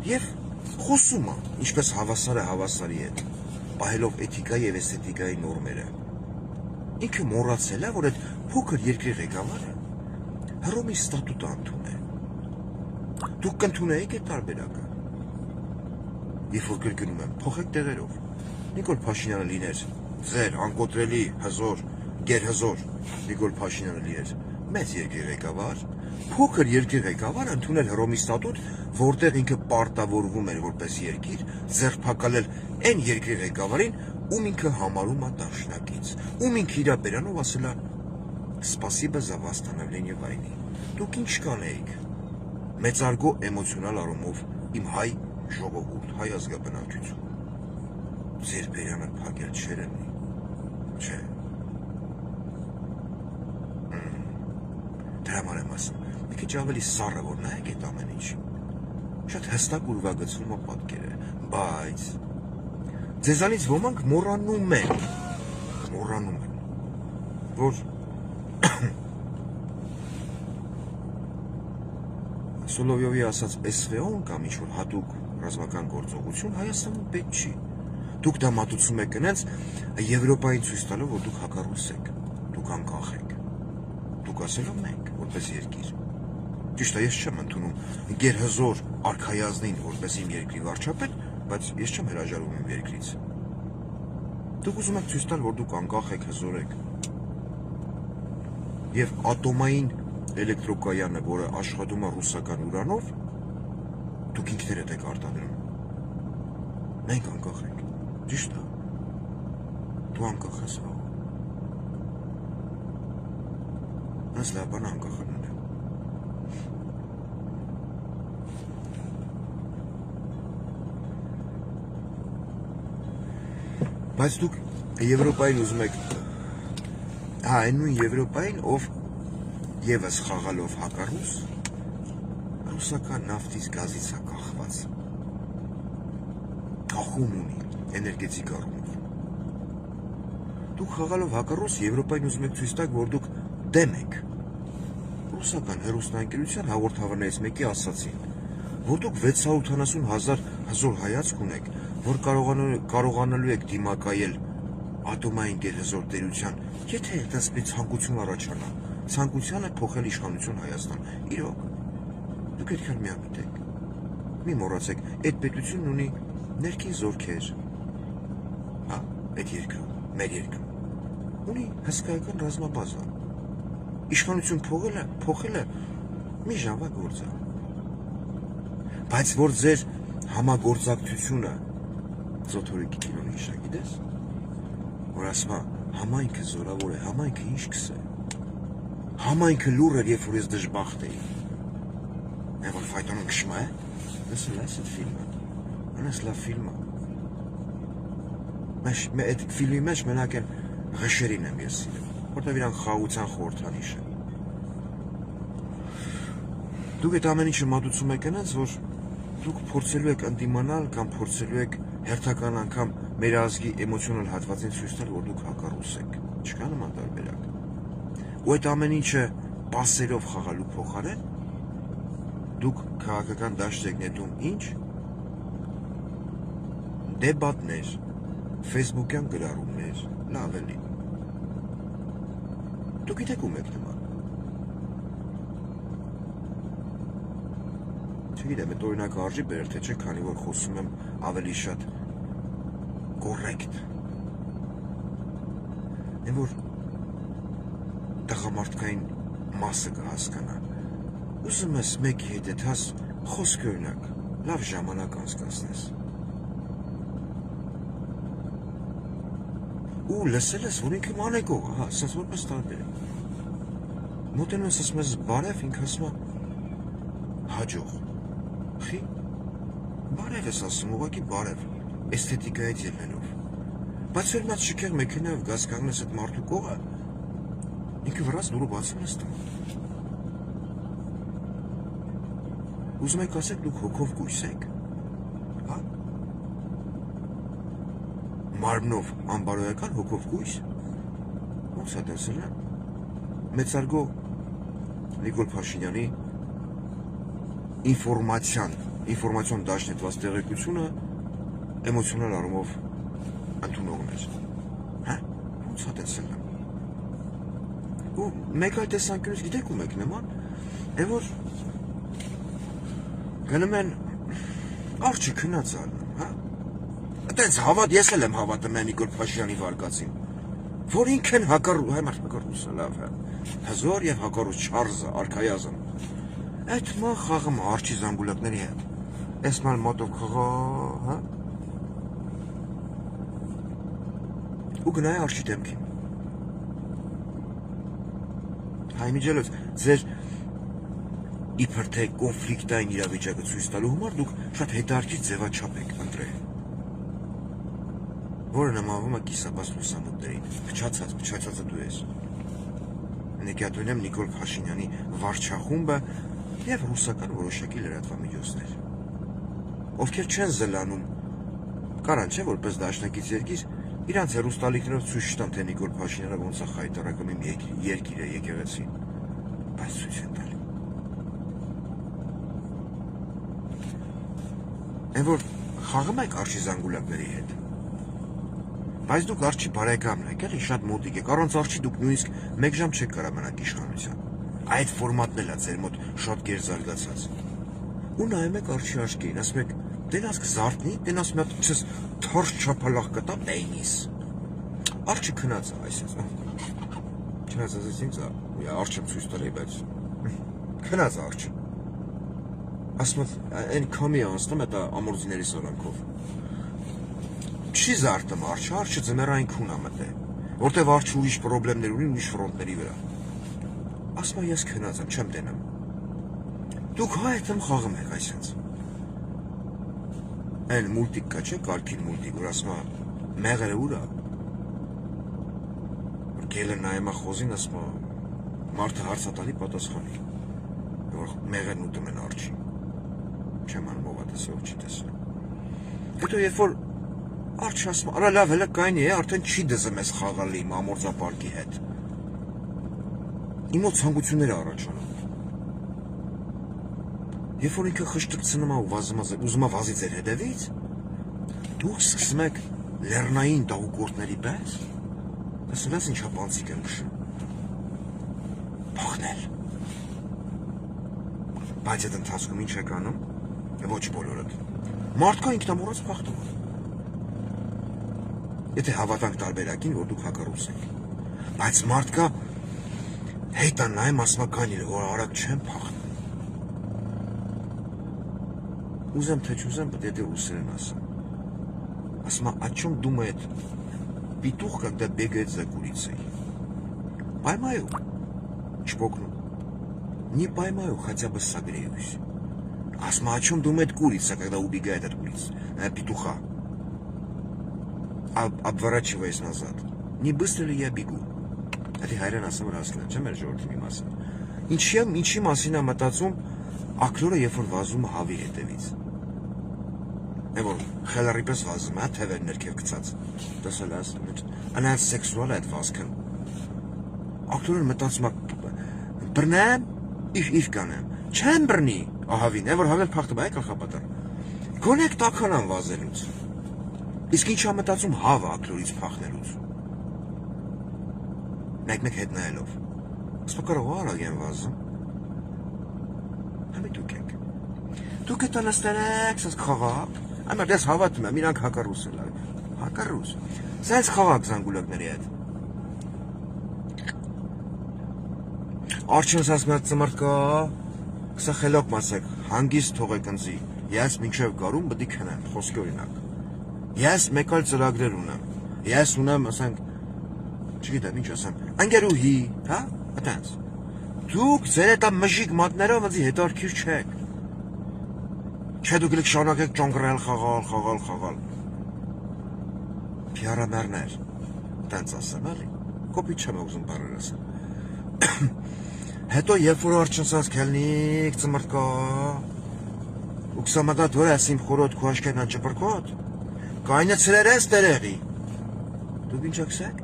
Եվ խոսում է, ինչպես հավասարը հավասարի հետ, պահելով էթիկայի եւ էսթետիկայի նորմերը։ Ինքը մոռացել է, որ այդ փոքր երկրի ղեկավարը Հռոմի ստատուտը ընդունել է։ Դուք կընդունեիք այդ տարբերակը։ Երբ որ կրկնում եմ, փոխեք տեղերով։ Նիկոլ Փաշինյանը լիներ ձեր անկոտրելի հզոր, գերհզոր Նիկոլ Փաշինյանը լիներ մեծ երկրի ղեկավար, փոքր երկրի ղեկավար ընդունել Հռոմի ստատուտ, որտեղ ինքը պարտավորվում էր որպես երկիր ձերբակալել այն երկրի ղեկավարին, ում ինքը համարում է դաշնակից, ում ինքը իր բերանով ասել է «Սպասիբա за восстановление войны»։ Դուք ինչ կանեիք։ Մեծարգո էմոցիոնալ առումով իմ հայ ժողովուրդ, հայ ազգաբնակչություն։ Ձեր բերանը փակել չէր ըլի, չէ։ Դրա համար եմ ասում, մի քիչ ավելի սառը որ նայեք այդ ամեն ինչ։ Շատ հստակ ուրվագծվում է պատկերը, բայց ձեզանից ոմանք մոռանում են, որ Սոլովյովի ասած SVO-ն կամ ինչ-որ հատուկ ռազմական գործողություն Հայաստանում պետք չի։ Դուք դա մատուցում եք գնաց Եվրոպային ցույց տալով, որ դուք հակառուս եք, դուք անկախ եք։ Դուք ասելով մենք, որպես երկիր։ Ճիշտ է, ես չեմ ընդունում գերհզոր արքայազնին որպես իմ երկրի վարչապետ, բայց ես չեմ հրաժարվում իմ երկրից։ Դուք ուզում եք ցույց տալ, որ դուք անկախ եք, հզոր եք։ Եվ ատոմային էլեկտրոկայանը, որը աշխատում է ռուսական ուրանով, դուք ինքներդ եք արտադրում։ Մենք անկախ ենք, ճիշտ է։ Դու անկախ ես աղ։ Ես լավ բան անկախ եմ։ Բայց դուք Եվրոպային ուզում եք, հա, այն նույն Եվրոպային, ով Եվս խաղալով հակառուս, ռուսական նավթից գազից է կախված, կախում ունի, էներգետիկ առումով։ Դուք խաղալով հակառուս Եվրոպային ուզում եք ցույց տալ, որ դուք դեմ եք։ Ռուսական հեռուստաընկերության հաղորդավարներից մեկի ասացին, որ դուք 680,000 հզոր հայացք ունեք, որ կարողանալու եք դիմակայել ատոմային գերհզոր տերության, եթե այդպես մի ցանկություն առաջանա, ցանկությանը փոխել իշխանություն Հայաստան։ Իրոք, դուք այդքան միամիտ եք։ Մի մոռացեք, այդ պետությունն ունի ներքին զորքեր։ Հա, այդ երկրում, մեր երկրում, ունի հսկայական ռազմաբազա։ Իշխանություն փոխելը մի ժամվա գործ է։ Բայց որ ձեր համագործակցությունը Զոթորիկի կինոն իշա, գիտես, որ ասում է, համայնքը զորավոր է, համայնքը ինչ կսե։ Համայնքը լուր էր, երբ որ ես դժբախտ էի։ Է որ ֆայտոնում քշում է, լսել ես այդ ֆիլմը։ Անես լավ ֆիլմ է։ Այդ ֆիլմի մեջ մենակ են ղշերին եմ ես սիրում, որտեղ իրանք խաղաղության խորհրդանիշ է։ Դուք այդ ամեն ինչը մատուցում եք այնպես, որ դուք փորձելու եք ընդդիմանալ կամ փորձելու եք հերթական անգամ մեր ազգի էմոցիոնալ հատվածին ցույց տալ, որ դուք հակառուս եք։ Չկա նման տարբերակ։ Ու այդ ամեն ինչը պասերով խաղալու փոխարեն դուք քաղաքական դաշտ եք նետում ինչ? Դեբատներ, ֆեյսբուքյան գրառումներ, լավ էլի։ Դուք գիտեք ում եք նման։ Չգիտեմ, այդ օրինակը արժի բերել, թե չէ, քանի որ խոսում եմ ավելի շատ կոռեկտ։ Այն որ տղամարդկային մասը կհասկանա։ Ուզում ես մեկի հետ այդ հաս խոսք օրինակ, լավ ժամանակ անցկացնես։ Ու լսել ես, որ ինքը մանեկող է, հա, ասած որպես տարբեր է։ Մոտենում ես ասում ես բարև, ինքը ասում է հաջող։ Խի, բարև ես ասում, ուղղակի բարև, էսթետիկայից ելնելով։ Բայց որ մած շքեղ մեքենայով գազ կանգնես այդ մարդու կողը, ինքը վրաց դուրը բացում ես տան։ Ուզում եք ասեք դուք հոգով կույս եք, հա։ Մարմնով անբարոյական հոգով կույս, ոնց է տեսել եմ, մեծարգո Նիկոլ Փաշինյանի ինֆորմացիոն դաշնետված տեղեկությունը էմոցիոնալ առումով ընդունողն էր, հա, ոնց է տեսել եմ, ու մեկ այլ տեսանկյունից գիտեք ու մեկ նման, է որ գնում են արջի քնած ալնում, հա, այտենց ես էլ եմ հավատում են Նիկոլ Փաշինյանի վարկածին, որ ինքն հակառուսը լավ է, հզոր և հակառուս Չարլզը, արքայազն, այդ մա խաղում արջի զանգուլակների հետ, ես մալ մոտով խղա, հա, ու գնայ արջի դեմքին, հայմիջելոց, ձեր իբր թե կոնֆլիկտային իրավիճակը ցույց տալու համար դուք շատ հետաքրքիր ձևաչափ եք ընտրել, որը նմանվում է կիսաբաց լուսամուտներին, փչացածը դու ես։ Նկատում եմ Նիկոլ Փաշինյանի վարչախումբը և ռուսական որոշակի լրատվամիջոցներ, ովքեր չեն զլանում, կարան չէ որպես դաշնակից երկիր, իրանց հեռուստալիքներով ցույց չտան, թե Նիկոլ Փաշինյանը ոնց է խայտարակում իմ երկիրը, եկեղեցին, բայց ցույց են տալի։ Են որ խաղում եք արջի զանգուլակների հետ, բայց դուք արջի բարեկամն եք, էլի շատ մոտիկ եք, առանց արջի դուք նույնիսկ մեկ ժամ չեք կարա մնաք իշխանության, այդ ֆորմատն էլ է ձեր մոտ շատ գերզարգացած, ու նայում եք արջի աչքերին, ասում եք, տենասք զարթնի, տենաս մի հատ չես թարս չափալախ կտա, տենիս, արջի քնած է, այսպես, չհասացեց ինձ, արջը ցույց տալի, բայց քնած է արջը, ասում են քամի անցնում է ամորձիների սորանքով, չի զարթում արջը ձմեռային քուն է մտել, որտև արջը ուրիշ պրոբլեմներ ունի ուրիշ ֆրոնտների վրա, ասում եմ ես քնած եմ, չեմ տենում, դուք հայտում խաղում եք այսպես, այն մուլտիկ կա չէ, կարգին մուլտիկ, որ ասում է մեղրը ուր է, որ գելը նայում է խոզին, ասում է մարդը հարցատալի պատասխանի, որ մեղրն ուտում են արջի, չեմ անում ով է տեսել, ով չի տեսել, հետո երբ որ արջը ասում, արա լավ հելը կայնի է, արդեն չի դզում ես խաղալի իմ ամորձապարկի հետ, իմ մոտ ցանկությունները առաջանում, երբ որ ինքը խշտրցնում է ու ուզում է վազի ձեր հետևից, դուք սկսում եք լեռնային դահուկորդների պես, տեսել ես ինչա պանցիկ եմ քշում, փախնել, բայց այդ ընթացքում ինչ եք անում, ոչ բոլորդ, մարդկա ինքնամոռաց փախնում է, եթե հավատանք տարբերակին, որ դուք հակառուս եք, բայց մարդկա հետ է նայում ասմականիլ, որ արագ չեմ փախնում, ուզեմ թե չուզեմ, պետք է ռուսերեն ասեմ, о чем думает петух, когда бегает за курицей, поймаю, чпокну, не поймаю, хотя бы согреюсь, о чем думает курица, когда убегает от петуха, обворачиваясь назад. Не быстро ли я бегу? Это հայրեն ասում հասկանում, չեմ էր ժողովրդի մի մասին։ Ինչի մասին է մտածում ակտորը, երբ որ վազում է հավի հետևից։ Որ խելառի պես վազում է, թևեր ներքև գցած։ Տեսել ես, անանց սեքսուալ է այդ վազքն։ Ակտորը մտածում է, բռնեմ, if կանեմ։ Չեմ բռնի, ահավին, որ հավել փախտում է, գլխապատար։ Գոնեք տականան վազելուց։ Իսկ ինչա մտածում հավը ակտորից փախնելուց։ Մեկ հետ նայելով։ Ասում կարող արագ են վազում։ Համի դուք եք։ Դուք եք տանստանեք, սենց խաղակ։ Այմ դες հավատում եմ, իրանք հակառուս են լավ։ Հակառուս։ Սենց խաղակ զանգուլակների հետ։ Արջինս ասում է ծմրկա, կսա խելոք մասեք, հանգիստ թողեք ընձի, ես մինչև գարում բդի քնեմ, խոսքի օրինակ, ես մեկ այլ ծրագրեր ունեմ, ես ունեմ, ասենք, չգիտեմ ինչ ասեմ, անգերուհի, հա, այտենց, դուք ձեր էտա մժիկ մատներով ընձի հետարքիր չեք, չէ դուք լիք շանակ եք ճոնգրել խաղալ, պիարամերներ, այտենց ասեմ, էլի, կոպիտ չեմ ուզում բարեր ասեմ, հետո երբ որ արջնսած կելնիք ծմրկա, ու կսամատա դոր ես իմ խորոտ քո աշկերնա ճպրկոտ, կայնը ծրեր ես դերեղի, դուք ինչ ակսեք,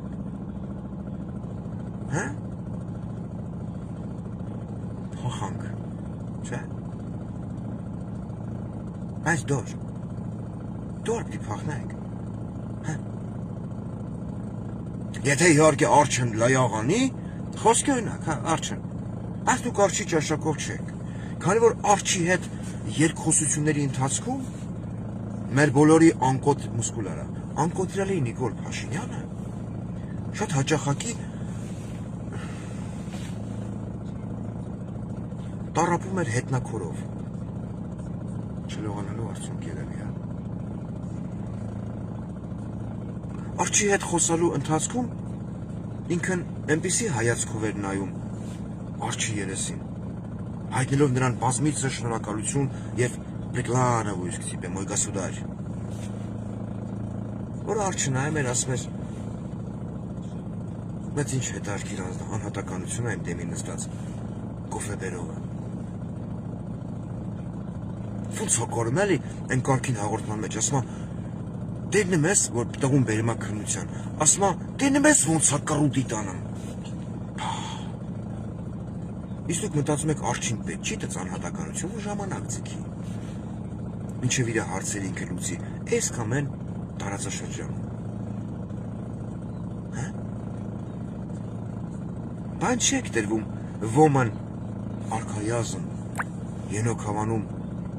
Հա? Փոխանք, չէ՞։ Այս դոր պիտի փախնենք։ Հա։ Եթե իհարկե արջն լայաղանի, խոսքի օրինակ, հա, արջն։ Այս դուք արջի ճաշակով չեք։ Քանի որ արջի հետ երկխոսությունների ընթացքում մեր բոլորի անկոտ մուսկուլարա, անկոտրելի Նիկոլ Փաշինյանը շատ հաճախակի տառապում էր հետնակորով։ Չլողանալու արդյունք երևի, հա։ Արջի հետ խոսալու ընթացքում ինքն այնպիսի հայացքով էր նայում արջի երեսին, հայտնելով նրան բազմիցս շնորհակալություն և преклоновуюсь к тебе, мой государь։ Որ արջը նայում էր, ասում էր, բայց ինչ հետարքիր անհատականություն այն դեմի նստած կոֆե բերողը։ Ոնց հակորում էլի այն կարգին հաղորդման մեջ, ասում դերնում ես, որ տղուն բերում է քննության, ասում դերնում ես ոնց է կռուտի տանում։ Իսկ դուք մտածում եք արջին պետք չի տծ անհատականություն ու ժամանակ ձգի։ Մինչև իր հարցերը ինքը լուծի, այս կամ այն տարածաշրջանում։ Հա? Բան չեք դրվում ոման արքայազն Ենոք Հավանում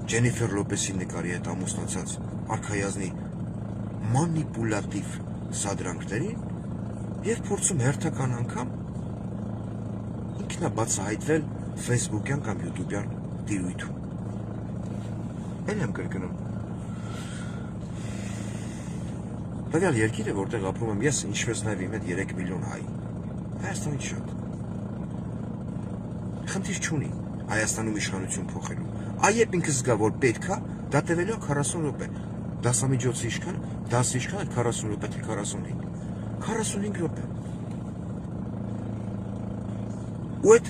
Ջենիֆեր Լոպեսի նկարի հետ ամուսնացած արքայազնի մանիպուլատիվ սադրանքներին և փորձում հերթական անգամ ինքնաբացահայտվել ֆեյսբուքյան կամ յութուբյան տիրույթում։ Էլ եմ կրկնում։ Տվյալ երկիրը, որտեղ ապրում եմ ես, ինչպես նաև իմ հետ 3 միլիոն հայ։ Հայաստանից շատ։ Խնդիր չունի Հայաստանում իշխանություն փոխելու։ Այեպ ինքը զգա, որ պետք է, դա տևելու է 40 րոպե։ Դասամիջոցի իշխան, դասի իշխան այդ 40 րոպե թե 45։ 45 րոպե։ Ու այդ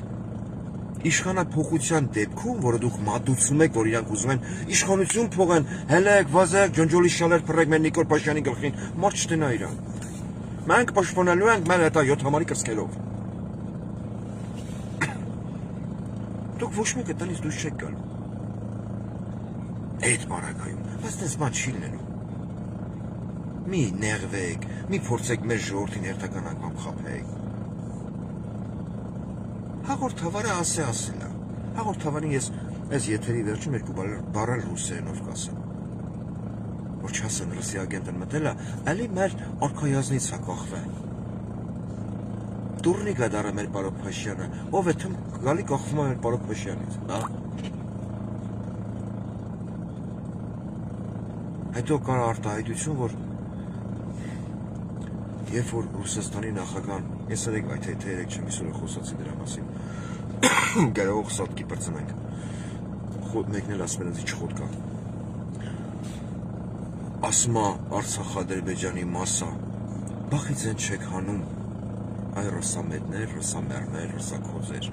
իշխանափոխության դեպքում, որը դուք մատուցում եք, որ իրանք ուզում են իշխանություն փոխեն, հելեք, վազեք, ջոնջոլի շալեր փռեք մեր Նիկոլ Փաշինյանի գլխին, մարդ չտնա իրան։ Մենք պաշտպանելու ենք մեր հետա 7 համարի կրծքերով։ Դուք ոչ մեկը տնից դուրս չեք գալու։ Այդ բարակայում, բայց դες բան չի լինելու։ Մի նեղվեք, մի փորձեք մեր ժողովրդին հերթական անգամ խաբեք։ Հաղորդավարը ասել է։ Հաղորդավարին ես այս եթերի վերջում 2 բառ ռուսերենով կասեմ։ Որ չասեն ռուսի ագենտն մտել է, այլի մեր արքայազնից է կախվել։ Դուրնի գադարը մեր պարոն Փաշյանը, ով է թեմ գալի կախվում է մեր պարոն Փաշյանից, հա։ Հետո կար արտահայտություն, որ երբ որ Ռուսաստանի նախագահան, ես երեք այդ եթե երեք չեմ իսօր խոսացի դրա մասին, գարող սատկի պրծնենք, մեկն էլ ասում են չխոտ կա, ասում է Արցախ-Ադրբեջանի մասա, բախից են չեք հանում, այ ռուսամետներ, ռուսամերներ, ռուսակոզեր։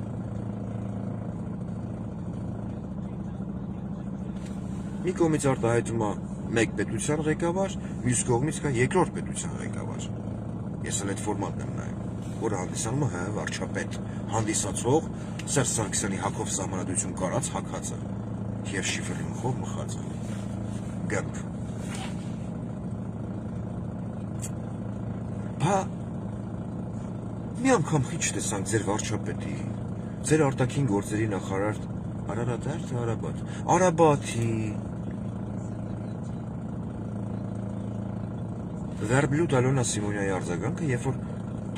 Մի կողմից արտահայտում է մեկ պետության ղեկավար, մյուս կողմից կա երկրորդ պետության ղեկավար։ Ես էլ այդ ֆորմատն եմ նայում, որը հանդիսանում է ՀՀ վարչապետ, հանդիսացող Սերժ Սարգսյանի Հակով սահմանադրություն կարած հակածը և շիֆերի մխով մխածը։ Գմք։ Բա մի անգամ խիչ տեսանք ձեր վարչապետի, ձեր արտաքին գործերի նախարար Արարատար թե Արաբատ։ Արաբաթի Վերբլուտ Ալոնա Սիմոնյայի արձագանքը, երբ որ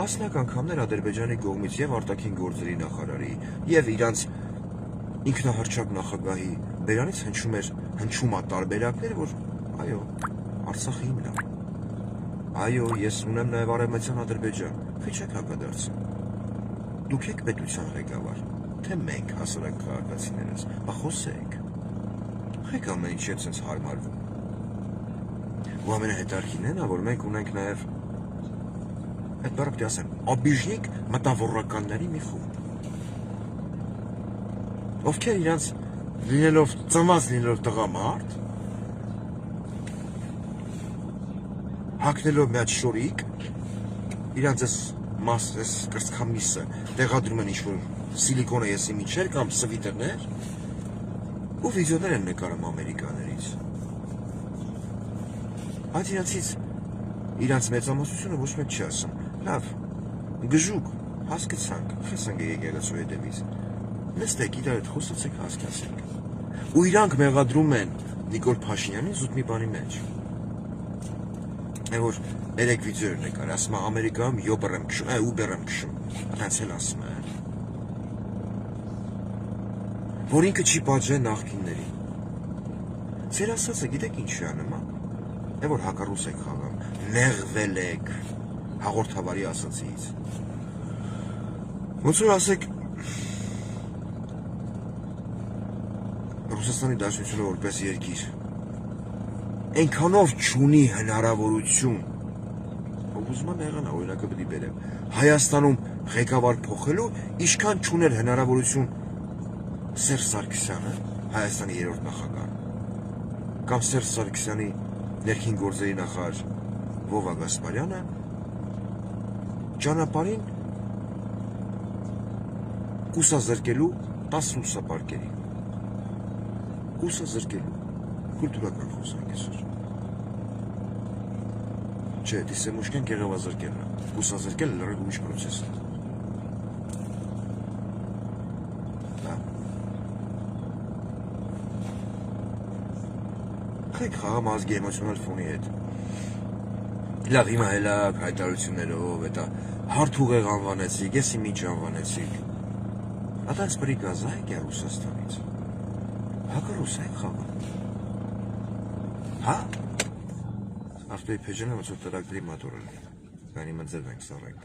տասնյակ անգամներ Ադրբեջանի կողմից և արտաքին գործերի նախարարի և իրանց ինքնահռչակ նախագահի բերանից հնչում է տարբերակներ, որ այո, Արցախը իմն է։ Այո, ես ունեմ նաև Արևմտյան Ադրբեջան, քիչ եք հակադարձում։ Դուք եք պետության ղեկավար, թե մենք հասարակ քաղաքացիներս, բա խոսեք։ Եք ամեն ինչ հետ սենց հարմարվում։ Ու ամենահետարքին են, որ մենք ունենք նաև այդ բառը պիտի ասեմ, աբիժնիկ մտավորականների մի խումբ, ովքեր իրանց ծնված լինելով տղամարդ, հագնելով մի հատ շորիկ, իրանց այս մաս, այս կրծքամիսը տեղադրում են ինչ-որ սիլիկոնը եսի միջեր կամ սվիտերներ ու վիդեոներ են նկարում ամերիկաներից։ Այդ իրանցից իրանց մեծամասնությունը ոչ մեկ չի ասում, լավ, գժուկ, հասկացանք, խեսանք է եկեղեցու հետևից, նստեք իրար հետ խոսացեք, հասկացեք։ Ու իրանք մեղադրում են Նիկոլ Փաշինյանին զուտ մի բանի մեջ։ Որ երեք վիդեոներ նկար, ասում է Ամերիկայում Uber եմ քշում, Uber եմ քշում, այդպես էլ ասում է։ Որ ինքը չի պատժել նախկիններին։ Ձեր ասածը գիտեք ինչի է նման։ Որ հակառուս եք խաղում, նեղվել եք հաղորդավարի ասածից։ Ոնց որ ասեք Ռուսաստանի Դաշնությունը որպես երկիր այնքանով չունի հնարավորություն, ուզում եմ եղանա, օրինակը պետք է բերեմ, Հայաստանում ղեկավար փոխելու, ինչքան չուներ հնարավորություն Սերժ Սարգսյանը, Հայաստանի 3-րդ նախագահ, կամ Սերժ Սարգսյանի ներքին գործերի նախարար Վովա Գասպարյանը, ճանապարհին կուսազրկելու 10 լուսապարկերի, կուսազրկելու, կուլտուրական խոսանք այսօր։ Չէ, դիսեմուշկեն կեղևազրկելն է, կուսազրկելը լրիվ ուրիշ պրոցես է։ Խեք խաղամ ազգի էմոցիոնալ ֆոնի հետ։ Լավ, հիմա հելակ հայտարարություններով, հետա հարթ ուղեղ անվանեցիք, եսի միջ անվանեցիք։ Ատանց պրիկազա եք է Ռուսաստանից։ Հակառուս եք խաղամ։ Հա? Արտոյի փեջենը ոնց որ տրակտորի մոտորել է։ Գանի մձև ենք սառենք։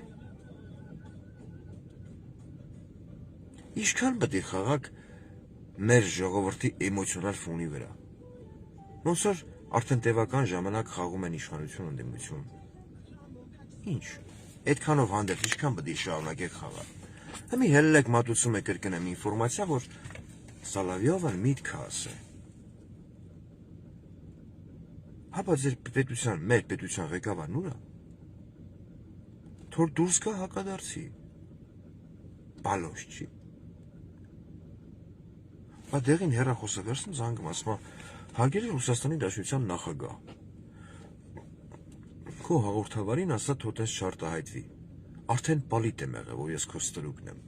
Ինչքան պետք է խաղաք մեր ժողովրդի էմոցիոնալ ֆոնի վրա։ Ոնց որ արդեն տևական ժամանակ խաղում են իշխանություն ընդդիմություն։ Ինչ։ Այդքանով հանդերձ ինչքան պետք է շարունակեք խաղալ։ Հիմա հելլեք մատուցում եք կրկնեմ ինֆորմացիա, որ Սալավյովը միտքը ասե։ Հապա ձեր պետության, մեր պետության ղեկավարն ուր է։ Թոր դուրս գա հակադարձի։ Բալոշ չի։ Բա դեղին հեռախոսակարգին զանգում ասում հարգելի Ռուսաստանի Դաշնության նախագահ։ Քո հաղորդավարին ասա թոթես չարտահայտվի։ Արդեն պալիտ եմ եղել, որ ես քո ստրուկն եմ։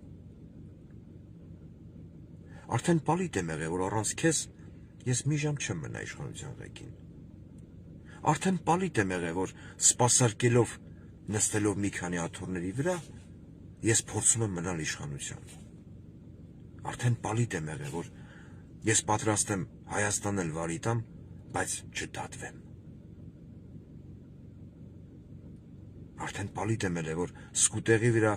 Արդեն պալիտ եմ եղել, որ առանց քեզ ես մի ժամ չեմ մնա իշխանության ղեկին։ Արդեն պալիտ եմ եղել, որ սպասարկելով նստելով մի քանի աթոռների վրա ես փորձում եմ մնալ իշխանության։ Արդեն պալիտ եմ եղել, որ ես պատրաստ եմ Հայաստանն էլ վարի տամ, բայց չդատվեմ։ Արդեն պալիտ եմ եղել, որ սկուտեղի վրա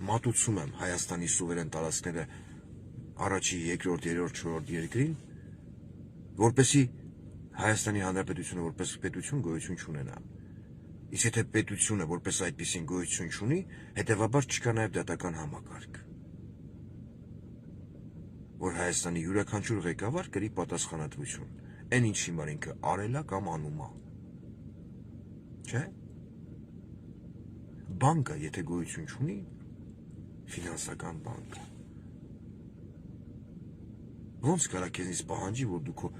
մատուցում եմ Հայաստանի սուվերեն տարածքները առաջի, երկրորդ, երրորդ, չորրորդ երկրին, որպեսզի Հայաստանի Հանրապետությունը որպես պետություն գոյություն չունենա։ Իսկ եթե պետությունը որպես այդպիսին գոյություն չունի, հետևաբար չկա նաև դատական համակարգ, որ Հայաստանի յուրաքանչյուր ղեկավար կրի պատասխանատվություն, այն ինչ հիմա ինքը արել է կամ անում է։ Չէ՞։ Բանկը, եթե գոյություն չունի, ֆինանսական բանկը։ Ոնց կարա քեզնից պահանջի, որ դու քո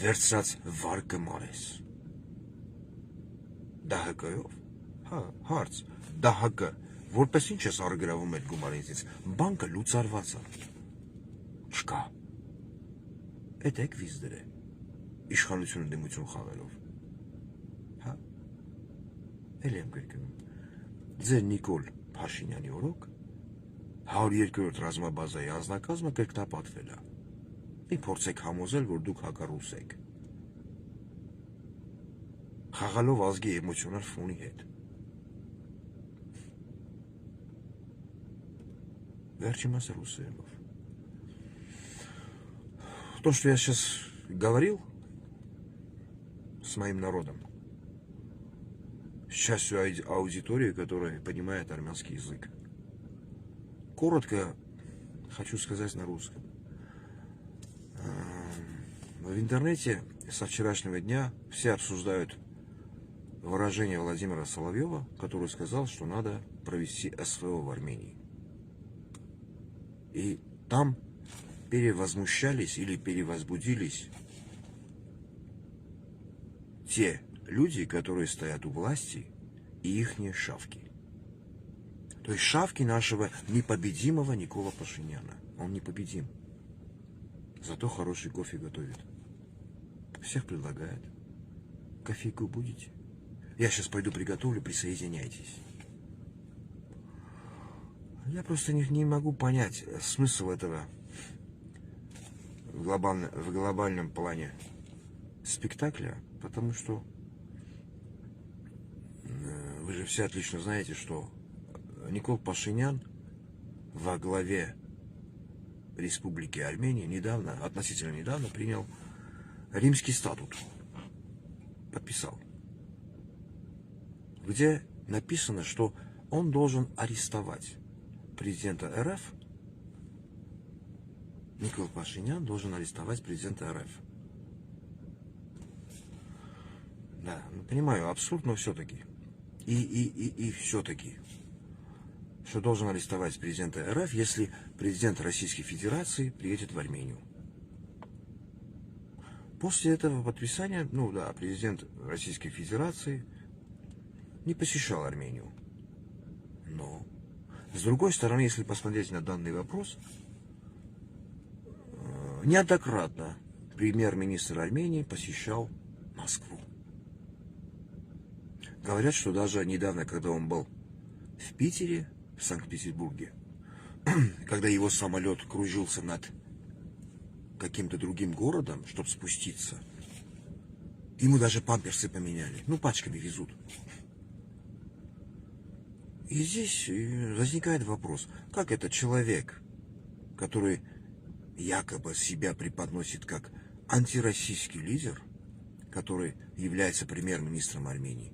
վերցրած վարկը մարես։ ԴՀԿ-ով։ Հա, հարց, ԴՀԿ, որպես ինչ ես առգրավում այդ գումարից, բանկը լուծարված է։ Չկա։ Էդ եք վիզ դրե, իշխանություն ընդդիմություն խաղելով։ Հա, էլ եմ կրկնում, ձեր Նիկոլ Փաշինյանի օրոք 102-րդ ռազմաբազայի անձնակազմը կրկնապատվել է։ Մի փորձեք համոզել, որ դուք հակառուս եք։ Խաղալով ազգի էմոցիոնալ ֆոնի հետ։ Վերջի մասը ռուսերենով։ То, что я сейчас говорил с моим народом, с частью аудитории, которая понимает армянский язык. Коротко хочу сказать на русском. В интернете со вчерашнего дня все обсуждают выражение Владимира Соловьева, который сказал, что надо провести СВО в Армении. И там перевозмущались или перевозбудились те люди, которые стоят у власти, и ихние шавки. То есть шавки нашего непобедимого Никола Пашиняна. Он непобедим. Зато хороший кофе готовит. Всех предлагает. Кофейку будете? Я сейчас пойду приготовлю, присоединяйтесь. Я просто не могу понять смысл этого в глобальном плане спектакля, потому что вы же все отлично знаете, что Никол Пашинян во главе Республики Армения относительно недавно принял Римский статут. Подписал. Где написано, что он должен арестовать президента РФ. Никол Пашинян должен арестовать президента РФ. Да, понимаю, абсурд, но все-таки. И все-таки. Что должен арестовать президента РФ, если президент Российской Федерации приедет в Армению. После этого подписания, президент Российской Федерации не посещал Армению. Но, с другой стороны, если посмотреть на данный вопрос, неоднократно премьер-министр Армении посещал Москву. Говорят, что даже недавно, когда он был в Питере, в Санкт-Петербурге, когда его самолет кружился над каким-то другим городом, чтобы спуститься, ему даже памперсы поменяли. Пачками везут. И здесь возникает вопрос, как этот человек, который якобы себя преподносит как антироссийский лидер, который является премьер-министром Армении,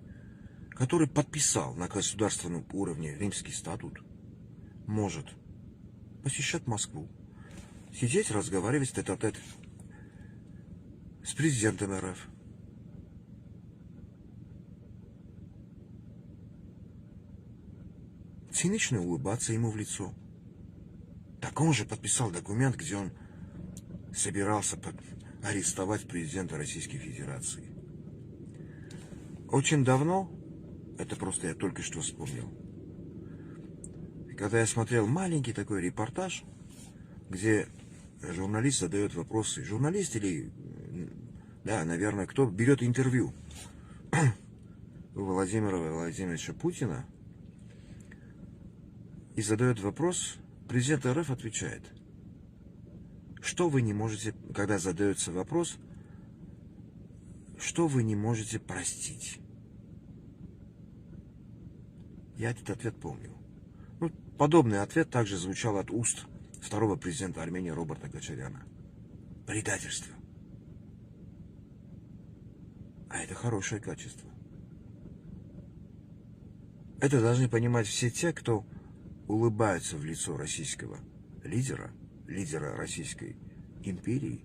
который подписал на государственном уровне Римский статут, может посещать Москву, сидеть, разговаривать тет-а-тет с президентом РФ. Цинично улыбаться ему в лицо. Так он же подписал документ, где он собирался арестовать президента Российской Федерации. Очень давно, это просто я только что вспомнил, когда я смотрел маленький такой репортаж, где журналист задает вопросы. Журналист или, наверное, кто берет интервью у Владимира Владимировича Путина и задает вопрос, президент РФ отвечает. Что вы не можете, когда задается вопрос, что вы не можете простить? Я этот ответ помню. Подобный ответ также звучал от уст второго президента Армении Роберта Кочаряна. Предательство. А это хорошее качество. Это должны понимать все те, кто улыбаются в лицо российского лидера Российской империи,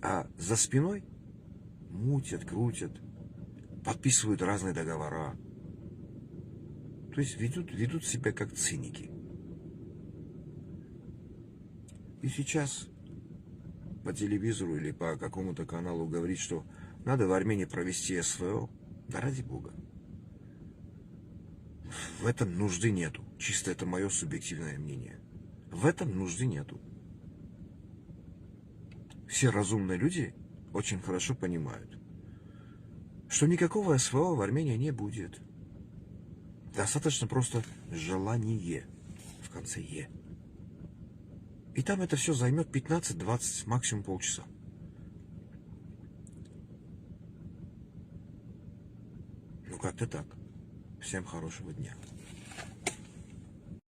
а за спиной мутят, крутят, подписывают разные договора. То есть ведут себя как циники. И сейчас по телевизору или по какому-то каналу говорить, что надо в Армении провести СВО, да ради бога. В этом нужды нету. Чисто это мое субъективное мнение. В этом нужды нету. Все разумные люди очень хорошо понимают, что никакого СВО в Армении не будет. Достаточно просто желание в конце «е». И там это все займет 15-20, максимум полчаса. Как-то так. Всем хорошего дня.